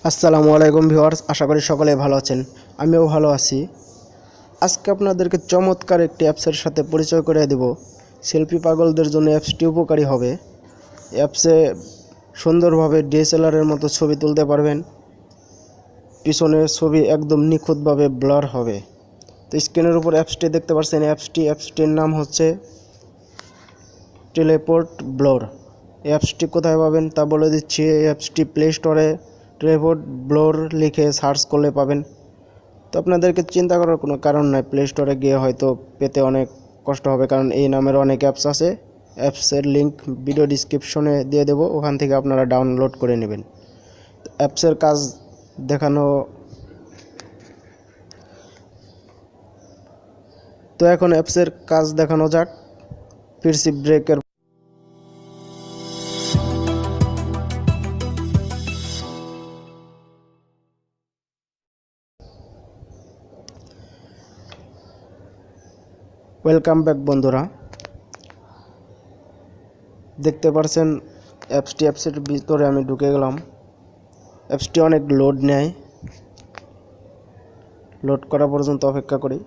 আসসালামু আলাইকুম ভিউয়ার্স, আশা করি সকলে ভালো আছেন। আমিও ভালো আছি। আজকে আপনাদেরকে চমৎকার একটি অ্যাপসের সাথে পরিচয় করে দেব। সেলফি পাগলদের জন্য অ্যাপসটি উপকারী হবে। অ্যাপসে সুন্দরভাবে DSLR এর মতো ছবি তুলতে পারবেন। পিছনের ছবি একদম নিখুঁতভাবে ব্লার হবে। তো স্ক্রিনের উপর অ্যাপসটি দেখতে পাচ্ছেন। অ্যাপসটির নাম হচ্ছে টেলিপোর্ট ব্লর। অ্যাপসটি কোথায় পাবেন তা বলে দিচ্ছি। এই অ্যাপসটি প্লে স্টোরে টেলিপোর্ট ব্লর লিখে সার্চ করলে পাবেন। তো আপনাদেরকে চিন্তা করার কোনো কারণ নাই, প্লে স্টোরে গিয়ে হয়তো পেতে অনেক কষ্ট হবে, কারণ এই নামের অনেক অ্যাপস আছে। অ্যাপসের লিঙ্ক ভিডিও ডিসক্রিপশনে দিয়ে দেবো, ওখান থেকে আপনারা ডাউনলোড করে নেবেন। অ্যাপসের কাজ দেখানো তো এখন অ্যাপসের কাজ দেখানো যাক। পিসি ব্রেকের ওয়েলকাম ব্যাক বন্ধুরা। দেখতে পাচ্ছেন অ্যাপসের ভিতরে আমি ঢুকে গেলাম। অ্যাপসটি অনেক লোড নেয়, লোড করা পর্যন্ত অপেক্ষা করি।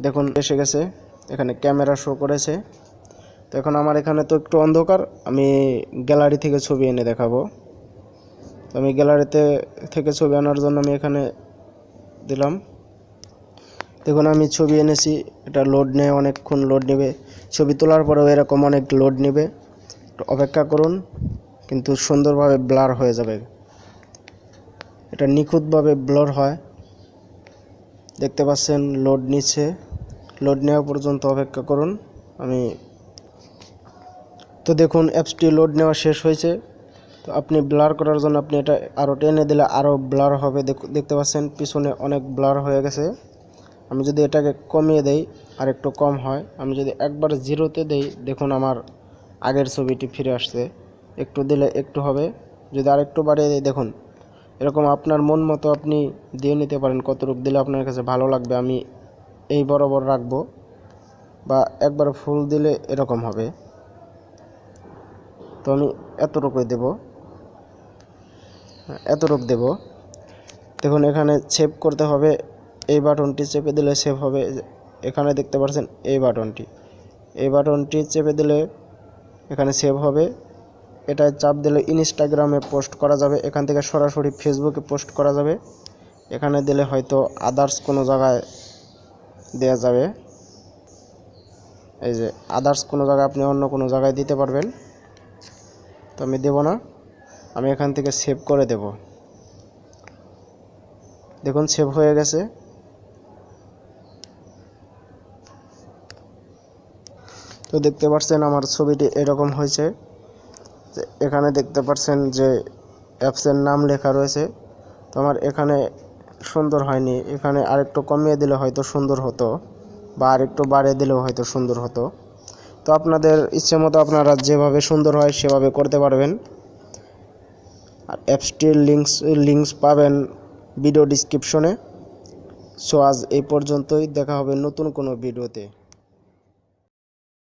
দেখুন এসে গেছে, এখানে ক্যামেরা শো করেছে। তো এখন আমার এখানে তো একটু অন্ধকার, আমি গ্যালারি থেকে ছবি এনে দেখাবো। তো আমি গ্যালারিতে থেকে ছবি আনার জন্য আমি এখানে দিলাম। দেখুন আমি ছবি এনেছি, এটা লোড নেয়, অনেকক্ষণ লোড নেবে। ছবি তোলার পরেও এরকম অনেক লোড নেবে, একটু অপেক্ষা করুন, কিন্তু সুন্দরভাবে ব্লার হয়ে যাবে। এটা নিখুঁতভাবে ব্লার হয়। দেখতে পাচ্ছেন লোড নিচ্ছে, লোড নেওয়া পর্যন্ত অপেক্ষা করুন। তো দেখুন অ্যাপসটি লোড নেওয়া শেষ হয়েছে। তো আপনি ব্লার করার জন্য আপনি এটা আরও টেনে দিলে আরও ব্লার হবে। দেখতে পাচ্ছেন পিছনে অনেক ব্লার হয়ে গেছে। আমি যদি এটাকে কমিয়ে দেই আর একটু কম হয়, আমি যদি একবার জিরোতে দেই, দেখুন আমার আগের ছবিটি ফিরে আসছে। একটু দিলে একটু হবে, যদি আরেকটু বাড়িয়ে দিই দেখুন এরকম আপনার মন মতো আপনি দিয়ে নিতে পারেন, কতটুকু দিলে আপনার কাছে ভালো লাগবে। আমি এই বরাবর রাখবো, বা একবার ফুল দিলে এরকম হবে। তো আমি এতটুকুই দেব, এতটুকু দেব। দেখুন এখানে সেভ করতে হবে, এই বাটনটি চেপে দিলে সেভ হবে। এখানে দেখতে পাচ্ছেন এই বাটনটি চেপে দিলে এখানে সেভ হবে। এটা চাপ দিলে ইনস্টাগ্রামে পোস্ট করা যাবে, এখান থেকে সরাসরি ফেসবুকে পোস্ট করা যাবে। এখানে দিলে হয়তো আদার্স কোনো জায়গায় দেওয়া যাবে। এই যে আদার্স কোনো জায়গায় আপনি অন্য কোনো জায়গায় দিতে পারবেন। তো আমি দেব না, আমি এখান থেকে সেভ করে দেব। দেখুন সেভ হয়ে গেছে। তো দেখতে পাচ্ছেন আমার ছবিটি এরকম হয়েছে। এখানে দেখতে পাচ্ছেন যে অ্যাপসের নাম লেখা রয়েছে। তো আমার এখানে সুন্দর হয়নি, এখানে আরেকটু কমিয়ে দিলে হয়তো সুন্দর হতো, বা আরেকটু বাড়িয়ে দিলেও হয়তো সুন্দর হতো। তো আপনাদের ইচ্ছে মতো আপনারা যেভাবে সুন্দর হয় সেভাবে করতে পারবেন। আর অ্যাপসটির লিঙ্কস পাবেন ভিডিও ডিসক্রিপশনে। সো আজ এই পর্যন্তই, দেখা হবে নতুন কোনো ভিডিওতে।